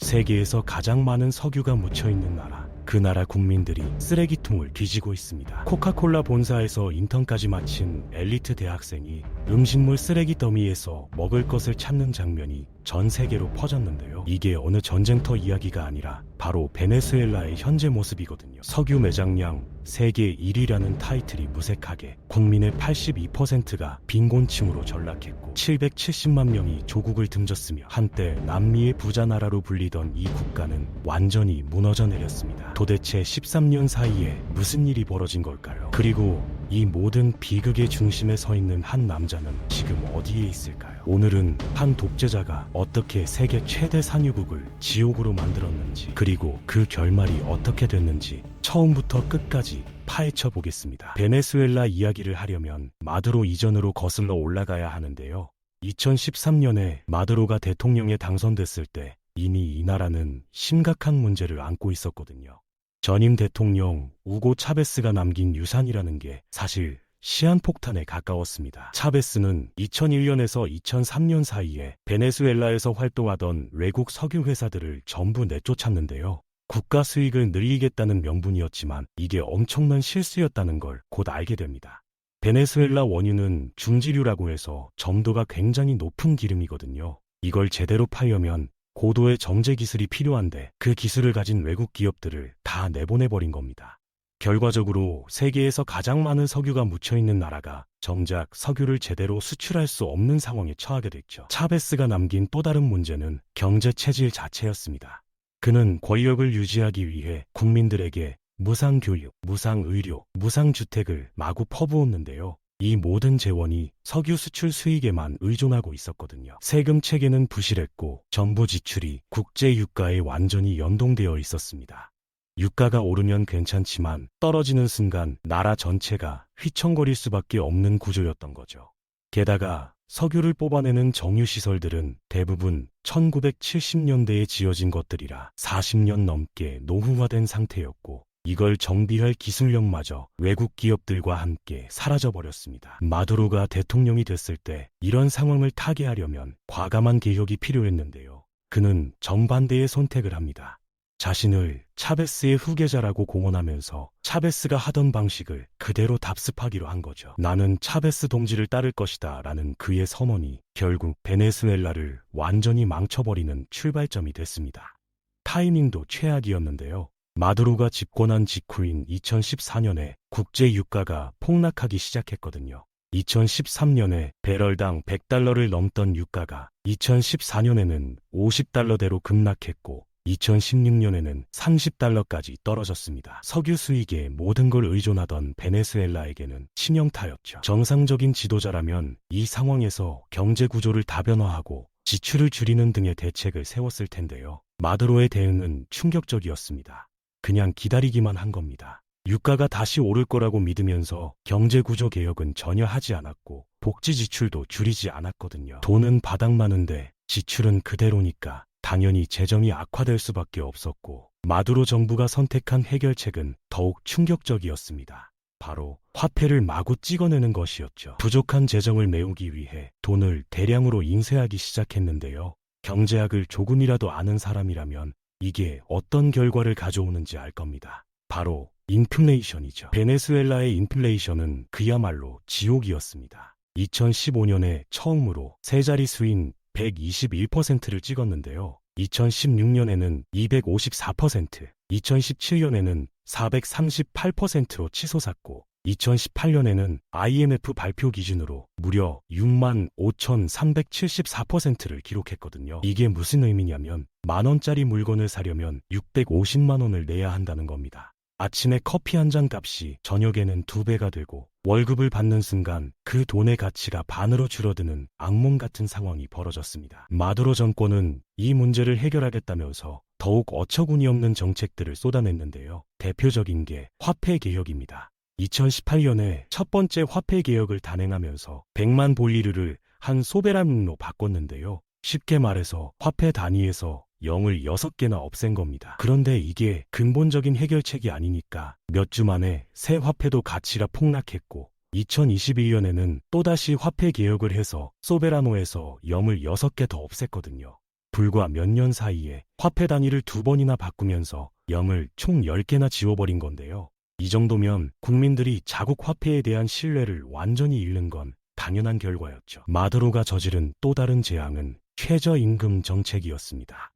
세계에서 가장 많은 석유가 묻혀있는 나라. 그 나라 국민들이 쓰레기통을 뒤지고 있습니다. 코카콜라 본사에서 인턴까지 마친 엘리트 대학생이 음식물 쓰레기 더미에서 먹을 것을 찾는 장면이 전 세계로 퍼졌는데요. 이게 어느 전쟁터 이야기가 아니라 바로 베네수엘라의 현재 모습이거든요. 석유 매장량 세계 1위라는 타이틀이 무색하게 국민의 82%가 빈곤층으로 전락했고 770만 명이 조국을 등졌으며 한때 남미의 부자 나라로 불리던 이 국가는 완전히 무너져 내렸습니다. 도대체 13년 사이에 무슨 일이 벌어진 걸까요? 그리고 이 모든 비극의 중심에 서 있는 한 남자는 지금 어디에 있을까요? 오늘은 한 독재자가 어떻게 세계 최대 산유국을 지옥으로 만들었는지, 그리고 그 결말이 어떻게 됐는지 처음부터 끝까지 파헤쳐 보겠습니다. 베네수엘라 이야기를 하려면 마두로 이전으로 거슬러 올라가야 하는데요. 2013년에 마두로가 대통령에 당선됐을 때 이미 이 나라는 심각한 문제를 안고 있었거든요. 전임 대통령 우고 차베스가 남긴 유산이라는 게 사실 시한폭탄에 가까웠습니다. 차베스는 2001년에서 2003년 사이에 베네수엘라에서 활동하던 외국 석유 회사들을 전부 내쫓았는데요. 국가 수익을 늘리겠다는 명분이었지만 이게 엄청난 실수였다는 걸 곧 알게 됩니다. 베네수엘라 원유는 중지류라고 해서 점도가 굉장히 높은 기름이거든요. 이걸 제대로 팔려면 고도의 정제 기술이 필요한데 그 기술을 가진 외국 기업들을 다 내보내버린 겁니다. 결과적으로 세계에서 가장 많은 석유가 묻혀있는 나라가 정작 석유를 제대로 수출할 수 없는 상황에 처하게 됐죠. 차베스가 남긴 또 다른 문제는 경제 체질 자체였습니다. 그는 권력을 유지하기 위해 국민들에게 무상 교육, 무상 의료, 무상 주택을 마구 퍼부었는데요. 이 모든 재원이 석유 수출 수익에만 의존하고 있었거든요. 세금 체계는 부실했고 정부 지출이 국제 유가에 완전히 연동되어 있었습니다. 유가가 오르면 괜찮지만 떨어지는 순간 나라 전체가 휘청거릴 수밖에 없는 구조였던 거죠. 게다가 석유를 뽑아내는 정유시설들은 대부분 1970년대에 지어진 것들이라 40년 넘게 노후화된 상태였고 이걸 정비할 기술력마저 외국 기업들과 함께 사라져버렸습니다. 마두로가 대통령이 됐을 때 이런 상황을 타개하려면 과감한 개혁이 필요했는데요. 그는 정반대의 선택을 합니다. 자신을 차베스의 후계자라고 공언하면서 차베스가 하던 방식을 그대로 답습하기로 한 거죠. 나는 차베스 동지를 따를 것이다 라는 그의 선언이 결국 베네수엘라를 완전히 망쳐버리는 출발점이 됐습니다. 타이밍도 최악이었는데요. 마두로가 집권한 직후인 2014년에 국제 유가가 폭락하기 시작했거든요. 2013년에 배럴당 100달러를 넘던 유가가 2014년에는 50달러대로 급락했고 2016년에는 30달러까지 떨어졌습니다. 석유 수익에 모든 걸 의존하던 베네수엘라에게는 치명타였죠. 정상적인 지도자라면 이 상황에서 경제 구조를 다변화하고 지출을 줄이는 등의 대책을 세웠을 텐데요. 마두로의 대응은 충격적이었습니다. 그냥 기다리기만 한 겁니다. 유가가 다시 오를 거라고 믿으면서 경제 구조 개혁은 전혀 하지 않았고 복지 지출도 줄이지 않았거든요. 돈은 바닥 많은데 지출은 그대로니까 당연히 재정이 악화될 수밖에 없었고 마두로 정부가 선택한 해결책은 더욱 충격적이었습니다. 바로 화폐를 마구 찍어내는 것이었죠. 부족한 재정을 메우기 위해 돈을 대량으로 인쇄하기 시작했는데요. 경제학을 조금이라도 아는 사람이라면 이게 어떤 결과를 가져오는지 알 겁니다. 바로 인플레이션이죠. 베네수엘라의 인플레이션은 그야말로 지옥이었습니다. 2015년에 처음으로 세 자릿수인 121%를 찍었는데요. 2016년에는 254%, 2017년에는 438%로 치솟았고 2018년에는 IMF 발표 기준으로 무려 65,374%를 기록했거든요. 이게 무슨 의미냐면 만원짜리 물건을 사려면 650만원을 내야 한다는 겁니다. 아침에 커피 한 잔 값이 저녁에는 2배가 되고 월급을 받는 순간 그 돈의 가치가 반으로 줄어드는 악몽 같은 상황이 벌어졌습니다. 마두로 정권은 이 문제를 해결하겠다면서 더욱 어처구니없는 정책들을 쏟아냈는데요. 대표적인 게 화폐 개혁입니다. 2018년에 첫 번째 화폐 개혁을 단행하면서 100만 볼리르를 한 소베란으로 바꿨는데요. 쉽게 말해서 화폐 단위에서 0을 6개나 없앤 겁니다. 그런데 이게 근본적인 해결책이 아니니까 몇 주 만에 새 화폐도 가치가 폭락했고 2021년에는 또다시 화폐 개혁을 해서 소베라노에서 0을 6개 더 없앴거든요. 불과 몇 년 사이에 화폐 단위를 2번이나 바꾸면서 0을 총 10개나 지워버린 건데요. 이 정도면 국민들이 자국 화폐에 대한 신뢰를 완전히 잃는 건 당연한 결과였죠. 마두로가 저지른 또 다른 재앙은 최저임금 정책이었습니다.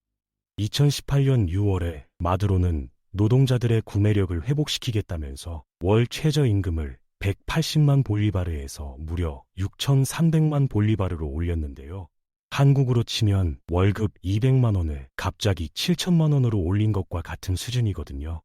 2018년 6월에 마두로는 노동자들의 구매력을 회복시키겠다면서 월 최저임금을 180만 볼리바르에서 무려 6,300만 볼리바르로 올렸는데요. 한국으로 치면 월급 200만 원을 갑자기 7천만 원으로 올린 것과 같은 수준이거든요.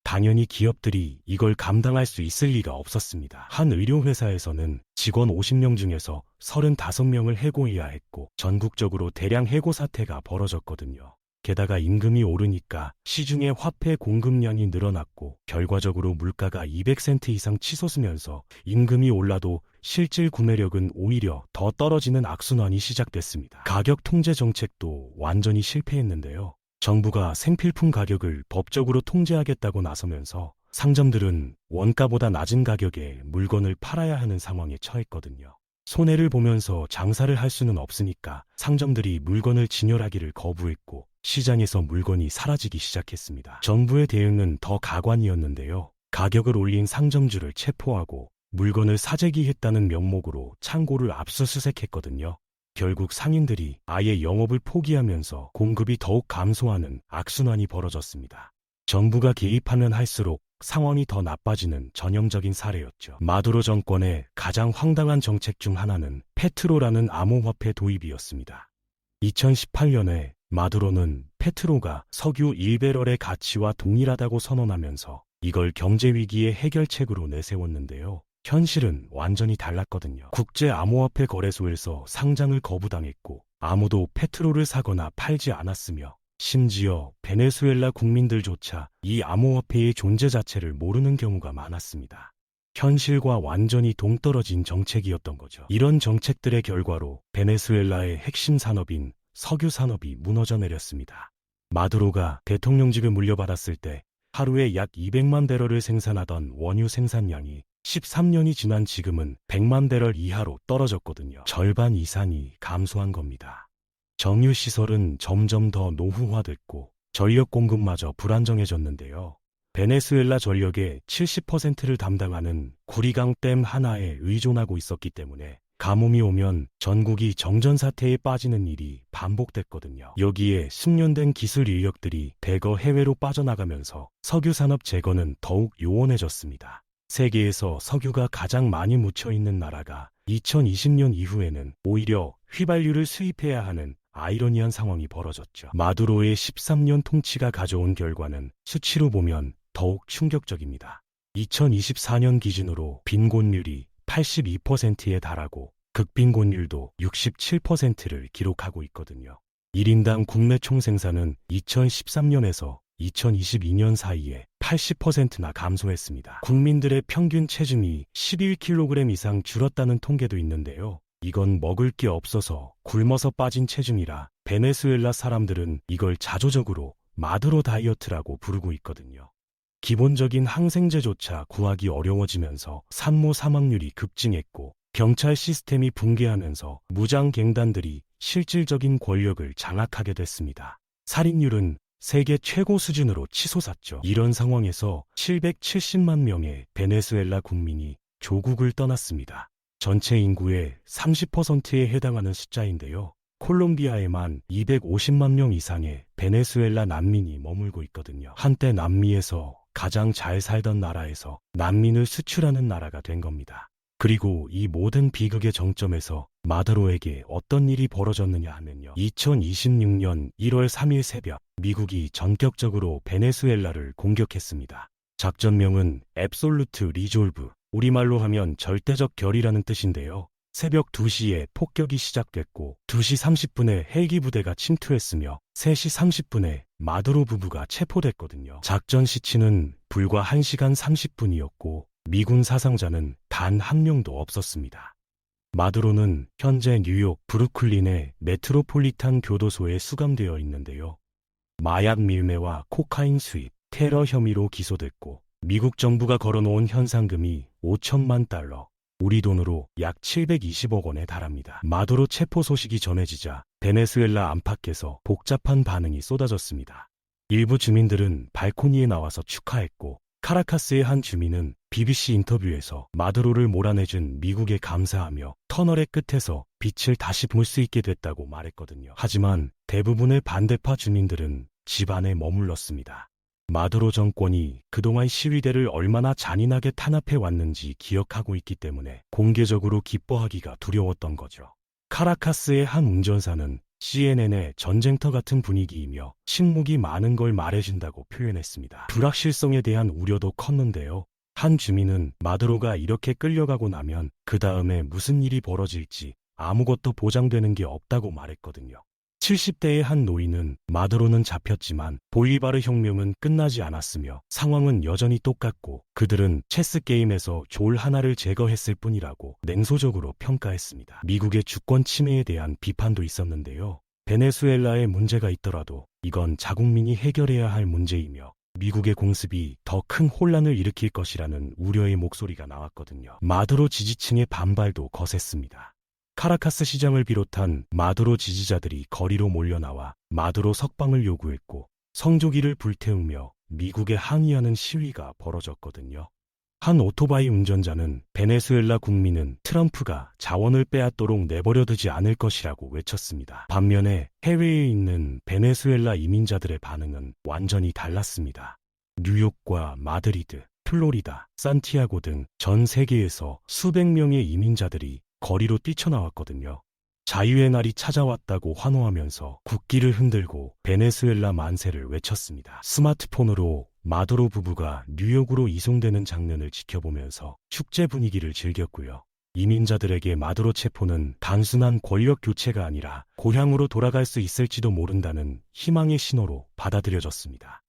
당연히 기업들이 이걸 감당할 수 있을 리가 없었습니다. 한 의료회사에서는 직원 50명 중에서 35명을 해고해야 했고 전국적으로 대량 해고 사태가 벌어졌거든요. 게다가 임금이 오르니까 시중의 화폐 공급량이 늘어났고 결과적으로 물가가 200센트 이상 치솟으면서 임금이 올라도 실질 구매력은 오히려 더 떨어지는 악순환이 시작됐습니다. 가격 통제 정책도 완전히 실패했는데요. 정부가 생필품 가격을 법적으로 통제하겠다고 나서면서 상점들은 원가보다 낮은 가격에 물건을 팔아야 하는 상황에 처했거든요. 손해를 보면서 장사를 할 수는 없으니까 상점들이 물건을 진열하기를 거부했고 시장에서 물건이 사라지기 시작했습니다. 정부의 대응은 더 가관이었는데요. 가격을 올린 상점주를 체포하고 물건을 사재기했다는 명목으로 창고를 압수수색했거든요. 결국 상인들이 아예 영업을 포기하면서 공급이 더욱 감소하는 악순환이 벌어졌습니다. 정부가 개입하면 할수록 상황이 더 나빠지는 전형적인 사례였죠. 마두로 정권의 가장 황당한 정책 중 하나는 페트로라는 암호화폐 도입이었습니다. 2018년에 마두로는 페트로가 석유 1배럴의 가치와 동일하다고 선언하면서 이걸 경제위기의 해결책으로 내세웠는데요. 현실은 완전히 달랐거든요. 국제 암호화폐 거래소에서 상장을 거부당했고 아무도 페트로를 사거나 팔지 않았으며 심지어 베네수엘라 국민들조차 이 암호화폐의 존재 자체를 모르는 경우가 많았습니다. 현실과 완전히 동떨어진 정책이었던 거죠. 이런 정책들의 결과로 베네수엘라의 핵심 산업인 석유 산업이 무너져 내렸습니다. 마두로가 대통령직을 물려받았을 때 하루에 약 200만 배럴을 생산하던 원유 생산량이 13년이 지난 지금은 100만 배럴 이하로 떨어졌거든요. 절반 이상이 감소한 겁니다. 정유시설은 점점 더 노후화됐고 전력 공급마저 불안정해졌는데요. 베네수엘라 전력의 70%를 담당하는 구리강 댐 하나에 의존하고 있었기 때문에 가뭄이 오면 전국이 정전 사태에 빠지는 일이 반복됐거든요. 여기에 숙련된 기술 인력들이 대거 해외로 빠져나가면서 석유 산업 재건은 더욱 요원해졌습니다. 세계에서 석유가 가장 많이 묻혀있는 나라가 2020년 이후에는 오히려 휘발유를 수입해야 하는 아이러니한 상황이 벌어졌죠. 마두로의 13년 통치가 가져온 결과는 수치로 보면 더욱 충격적입니다. 2024년 기준으로 빈곤율이 82%에 달하고 극빈곤율도 67%를 기록하고 있거든요. 1인당 국내 총생산은 2013년에서 2022년 사이에 80%나 감소했습니다. 국민들의 평균 체중이 11kg 이상 줄었다는 통계도 있는데요. 이건 먹을 게 없어서 굶어서 빠진 체중이라 베네수엘라 사람들은 이걸 자조적으로 마두로 다이어트라고 부르고 있거든요. 기본적인 항생제조차 구하기 어려워지면서 산모 사망률이 급증했고 경찰 시스템이 붕괴하면서 무장갱단들이 실질적인 권력을 장악하게 됐습니다. 살인율은 세계 최고 수준으로 치솟았죠. 이런 상황에서 770만 명의 베네수엘라 국민이 조국을 떠났습니다. 전체 인구의 30%에 해당하는 숫자인데요. 콜롬비아에만 250만 명 이상의 베네수엘라 난민이 머물고 있거든요. 한때 남미에서 가장 잘 살던 나라에서 난민을 수출하는 나라가 된 겁니다. 그리고 이 모든 비극의 정점에서 마두로에게 어떤 일이 벌어졌느냐 하면요. 2026년 1월 3일 새벽 미국이 전격적으로 베네수엘라를 공격했습니다. 작전명은 앱솔루트 리졸브, 우리말로 하면 절대적 결의라는 뜻인데요. 새벽 2시에 폭격이 시작됐고 2시 30분에 헬기 부대가 침투했으며 3시 30분에 마두로 부부가 체포됐거든요. 작전 시치는 불과 1시간 30분이었고 미군 사상자는 단 한 명도 없었습니다. 마두로는 현재 뉴욕 브루클린의 메트로폴리탄 교도소에 수감되어 있는데요. 마약 밀매와 코카인 수입, 테러 혐의로 기소됐고 미국 정부가 걸어놓은 현상금이 $5천만, 우리 돈으로 약 720억 원에 달합니다. 마두로 체포 소식이 전해지자 베네수엘라 안팎에서 복잡한 반응이 쏟아졌습니다. 일부 주민들은 발코니에 나와서 축하했고, 카라카스의 한 주민은 BBC 인터뷰에서 마두로를 몰아내준 미국에 감사하며 터널의 끝에서 빛을 다시 볼 수 있게 됐다고 말했거든요. 하지만 대부분의 반대파 주민들은 집 안에 머물렀습니다. 마두로 정권이 그동안 시위대를 얼마나 잔인하게 탄압해 왔는지 기억하고 있기 때문에 공개적으로 기뻐하기가 두려웠던 거죠. 카라카스의 한 운전사는 CNN의 전쟁터 같은 분위기이며 침묵이 많은 걸 말해준다고 표현했습니다. 불확실성에 대한 우려도 컸는데요. 한 주민은 마두로가 이렇게 끌려가고 나면 그 다음에 무슨 일이 벌어질지 아무것도 보장되는 게 없다고 말했거든요. 70대의 한 노인은 마두로는 잡혔지만 볼리바르 혁명은 끝나지 않았으며 상황은 여전히 똑같고 그들은 체스 게임에서 졸 하나를 제거했을 뿐이라고 냉소적으로 평가했습니다. 미국의 주권 침해에 대한 비판도 있었는데요. 베네수엘라에 문제가 있더라도 이건 자국민이 해결해야 할 문제이며 미국의 공습이 더 큰 혼란을 일으킬 것이라는 우려의 목소리가 나왔거든요. 마두로 지지층의 반발도 거셌습니다. 카라카스 시장을 비롯한 마두로 지지자들이 거리로 몰려나와 마두로 석방을 요구했고 성조기를 불태우며 미국에 항의하는 시위가 벌어졌거든요. 한 오토바이 운전자는 베네수엘라 국민은 트럼프가 자원을 빼앗도록 내버려두지 않을 것이라고 외쳤습니다. 반면에 해외에 있는 베네수엘라 이민자들의 반응은 완전히 달랐습니다. 뉴욕과 마드리드, 플로리다, 산티아고 등 전 세계에서 수백 명의 이민자들이 거리로 뛰쳐나왔거든요. 자유의 날이 찾아왔다고 환호하면서 국기를 흔들고 베네수엘라 만세를 외쳤습니다. 스마트폰으로 마두로 부부가 뉴욕으로 이송되는 장면을 지켜보면서 축제 분위기를 즐겼고요. 이민자들에게 마두로 체포는 단순한 권력 교체가 아니라 고향으로 돌아갈 수 있을지도 모른다는 희망의 신호로 받아들여졌습니다.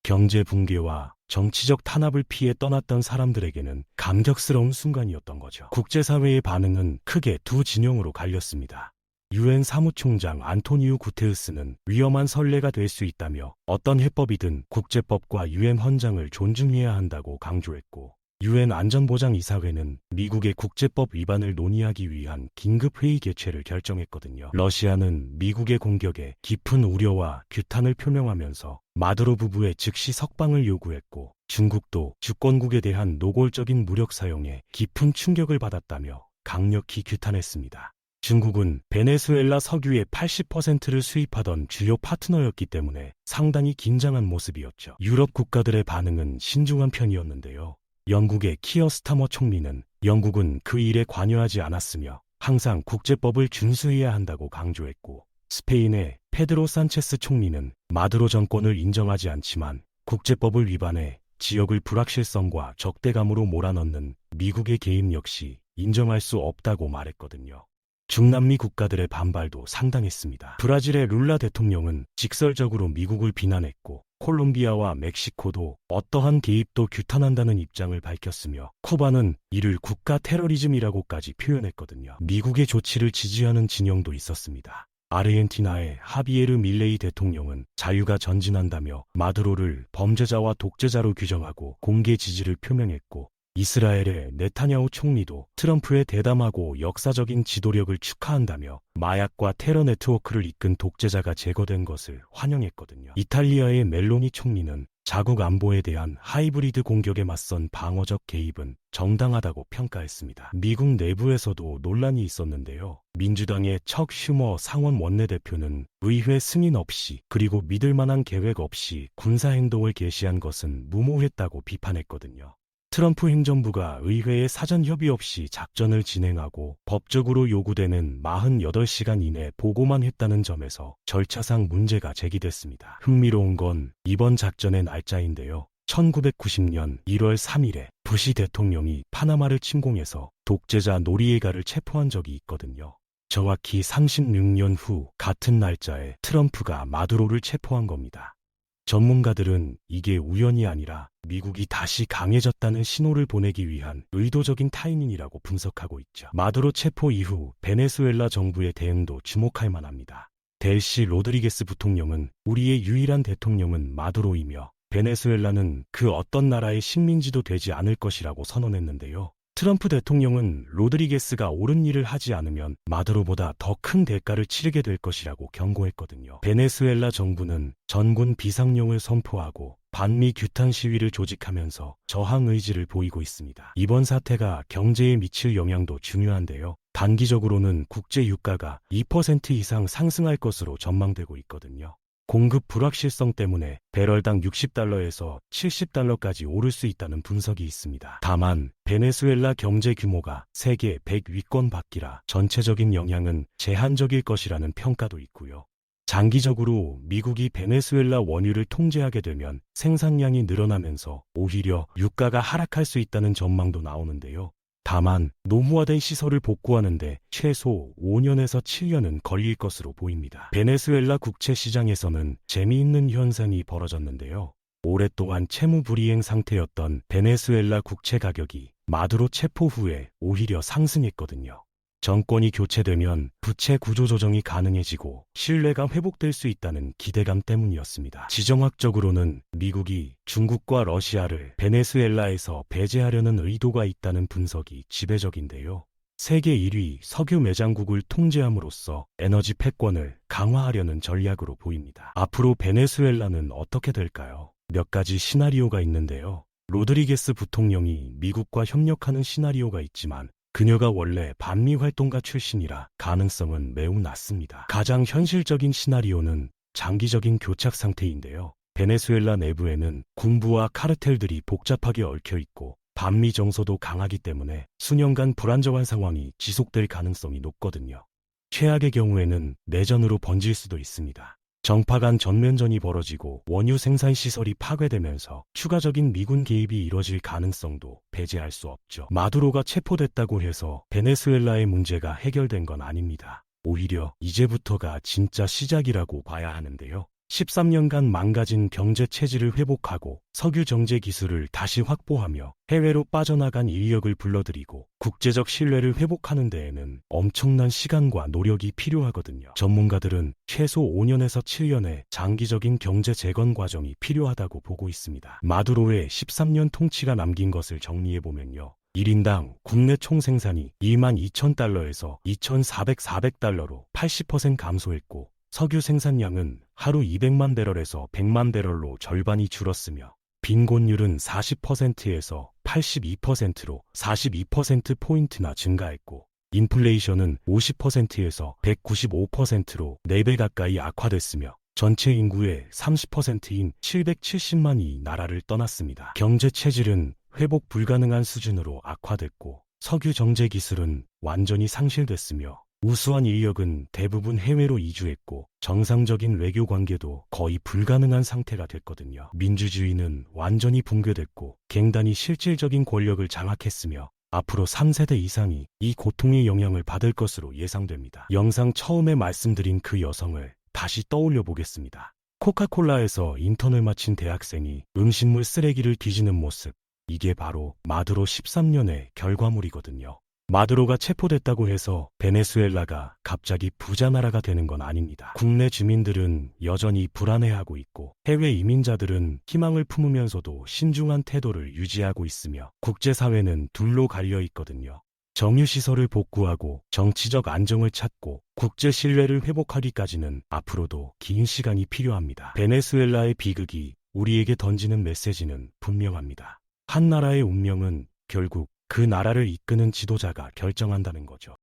경제 붕괴와 정치적 탄압을 피해 떠났던 사람들에게는 감격스러운 순간이었던 거죠. 국제사회의 반응은 크게 두 진영으로 갈렸습니다. 유엔 사무총장 안토니우 구테우스는 위험한 선례가 될 수 있다며 어떤 해법이든 국제법과 유엔 헌장을 존중해야 한다고 강조했고, 유엔 안전보장이사회는 미국의 국제법 위반을 논의하기 위한 긴급회의 개최를 결정했거든요. 러시아는 미국의 공격에 깊은 우려와 규탄을 표명하면서 마두로 부부의 즉시 석방을 요구했고, 중국도 주권국에 대한 노골적인 무력 사용에 깊은 충격을 받았다며 강력히 규탄했습니다. 중국은 베네수엘라 석유의 80%를 수입하던 주요 파트너였기 때문에 상당히 긴장한 모습이었죠. 유럽 국가들의 반응은 신중한 편이었는데요. 영국의 키어 스타머 총리는 영국은 그 일에 관여하지 않았으며 항상 국제법을 준수해야 한다고 강조했고, 스페인의 페드로 산체스 총리는 마두로 정권을 인정하지 않지만 국제법을 위반해 지역을 불확실성과 적대감으로 몰아넣는 미국의 개입 역시 인정할 수 없다고 말했거든요. 중남미 국가들의 반발도 상당했습니다. 브라질의 룰라 대통령은 직설적으로 미국을 비난했고, 콜롬비아와 멕시코도 어떠한 개입도 규탄한다는 입장을 밝혔으며, 쿠바는 이를 국가 테러리즘이라고까지 표현했거든요. 미국의 조치를 지지하는 진영도 있었습니다. 아르헨티나의 하비에르 밀레이 대통령은 자유가 전진한다며 마두로를 범죄자와 독재자로 규정하고 공개 지지를 표명했고, 이스라엘의 네타냐후 총리도 트럼프의 대담하고 역사적인 지도력을 축하한다며 마약과 테러 네트워크를 이끈 독재자가 제거된 것을 환영했거든요. 이탈리아의 멜로니 총리는 자국 안보에 대한 하이브리드 공격에 맞선 방어적 개입은 정당하다고 평가했습니다. 미국 내부에서도 논란이 있었는데요. 민주당의 척 슈머 상원 원내대표는 의회 승인 없이 그리고 믿을 만한 계획 없이 군사행동을 개시한 것은 무모했다고 비판했거든요. 트럼프 행정부가 의회에 사전 협의 없이 작전을 진행하고 법적으로 요구되는 48시간 이내 보고만 했다는 점에서 절차상 문제가 제기됐습니다. 흥미로운 건 이번 작전의 날짜인데요. 1990년 1월 3일에 부시 대통령이 파나마를 침공해서 독재자 노리에가를 체포한 적이 있거든요. 정확히 36년 후 같은 날짜에 트럼프가 마두로를 체포한 겁니다. 전문가들은 이게 우연이 아니라 미국이 다시 강해졌다는 신호를 보내기 위한 의도적인 타이밍이라고 분석하고 있죠. 마두로 체포 이후 베네수엘라 정부의 대응도 주목할 만합니다. 델시 로드리게스 부통령은 우리의 유일한 대통령은 마두로이며 베네수엘라는 그 어떤 나라의 식민지도 되지 않을 것이라고 선언했는데요. 트럼프 대통령은 로드리게스가 옳은 일을 하지 않으면 마두로보다 더 큰 대가를 치르게 될 것이라고 경고했거든요. 베네수엘라 정부는 전군 비상령을 선포하고 반미 규탄 시위를 조직하면서 저항 의지를 보이고 있습니다. 이번 사태가 경제에 미칠 영향도 중요한데요. 단기적으로는 국제 유가가 2% 이상 상승할 것으로 전망되고 있거든요. 공급 불확실성 때문에 배럴당 60달러에서 70달러까지 오를 수 있다는 분석이 있습니다. 다만 베네수엘라 경제 규모가 세계 100위권 밖이라 전체적인 영향은 제한적일 것이라는 평가도 있고요. 장기적으로 미국이 베네수엘라 원유를 통제하게 되면 생산량이 늘어나면서 오히려 유가가 하락할 수 있다는 전망도 나오는데요. 다만 노후화된 시설을 복구하는데 최소 5년에서 7년은 걸릴 것으로 보입니다. 베네수엘라 국채 시장에서는 재미있는 현상이 벌어졌는데요. 오랫동안 채무 불이행 상태였던 베네수엘라 국채 가격이 마두로 체포 후에 오히려 상승했거든요. 정권이 교체되면 부채 구조 조정이 가능해지고 신뢰가 회복될 수 있다는 기대감 때문이었습니다. 지정학적으로는 미국이 중국과 러시아를 베네수엘라에서 배제하려는 의도가 있다는 분석이 지배적인데요. 세계 1위 석유 매장국을 통제함으로써 에너지 패권을 강화하려는 전략으로 보입니다. 앞으로 베네수엘라는 어떻게 될까요? 몇 가지 시나리오가 있는데요. 로드리게스 부통령이 미국과 협력하는 시나리오가 있지만 그녀가 원래 반미 활동가 출신이라 가능성은 매우 낮습니다. 가장 현실적인 시나리오는 장기적인 교착 상태인데요. 베네수엘라 내부에는 군부와 카르텔들이 복잡하게 얽혀 있고 반미 정서도 강하기 때문에 수년간 불안정한 상황이 지속될 가능성이 높거든요. 최악의 경우에는 내전으로 번질 수도 있습니다. 정파 간 전면전이 벌어지고 원유 생산 시설이 파괴되면서 추가적인 미군 개입이 이뤄질 가능성도 배제할 수 없죠. 마두로가 체포됐다고 해서 베네수엘라의 문제가 해결된 건 아닙니다. 오히려 이제부터가 진짜 시작이라고 봐야 하는데요. 13년간 망가진 경제 체질을 회복하고 석유 정제 기술을 다시 확보하며 해외로 빠져나간 인력을 불러들이고 국제적 신뢰를 회복하는 데에는 엄청난 시간과 노력이 필요하거든요. 전문가들은 최소 5년에서 7년의 장기적인 경제 재건 과정이 필요하다고 보고 있습니다. 마두로의 13년 통치가 남긴 것을 정리해보면요. 1인당 국내 총생산이 22,000달러에서 2,400달러로 80% 감소했고 석유 생산량은 하루 200만 배럴에서 100만 배럴로 절반이 줄었으며 빈곤율은 40%에서 82%로 42%포인트나 증가했고 인플레이션은 50%에서 195%로 4배 가까이 악화됐으며 전체 인구의 30%인 770만이 나라를 떠났습니다. 경제 체질은 회복 불가능한 수준으로 악화됐고 석유 정제 기술은 완전히 상실됐으며 우수한 인력은 대부분 해외로 이주했고 정상적인 외교 관계도 거의 불가능한 상태가 됐거든요. 민주주의는 완전히 붕괴됐고 갱단이 실질적인 권력을 장악했으며 앞으로 3세대 이상이 이 고통의 영향을 받을 것으로 예상됩니다. 영상 처음에 말씀드린 그 여성을 다시 떠올려 보겠습니다. 코카콜라에서 인턴을 마친 대학생이 음식물 쓰레기를 뒤지는 모습, 이게 바로 마두로 13년의 결과물이거든요. 마두로가 체포됐다고 해서 베네수엘라가 갑자기 부자 나라가 되는 건 아닙니다. 국내 주민들은 여전히 불안해하고 있고 해외 이민자들은 희망을 품으면서도 신중한 태도를 유지하고 있으며 국제사회는 둘로 갈려 있거든요. 정유시설을 복구하고 정치적 안정을 찾고 국제 신뢰를 회복하기까지는 앞으로도 긴 시간이 필요합니다. 베네수엘라의 비극이 우리에게 던지는 메시지는 분명합니다. 한 나라의 운명은 결국 그 나라를 이끄는 지도자가 결정한다는 거죠.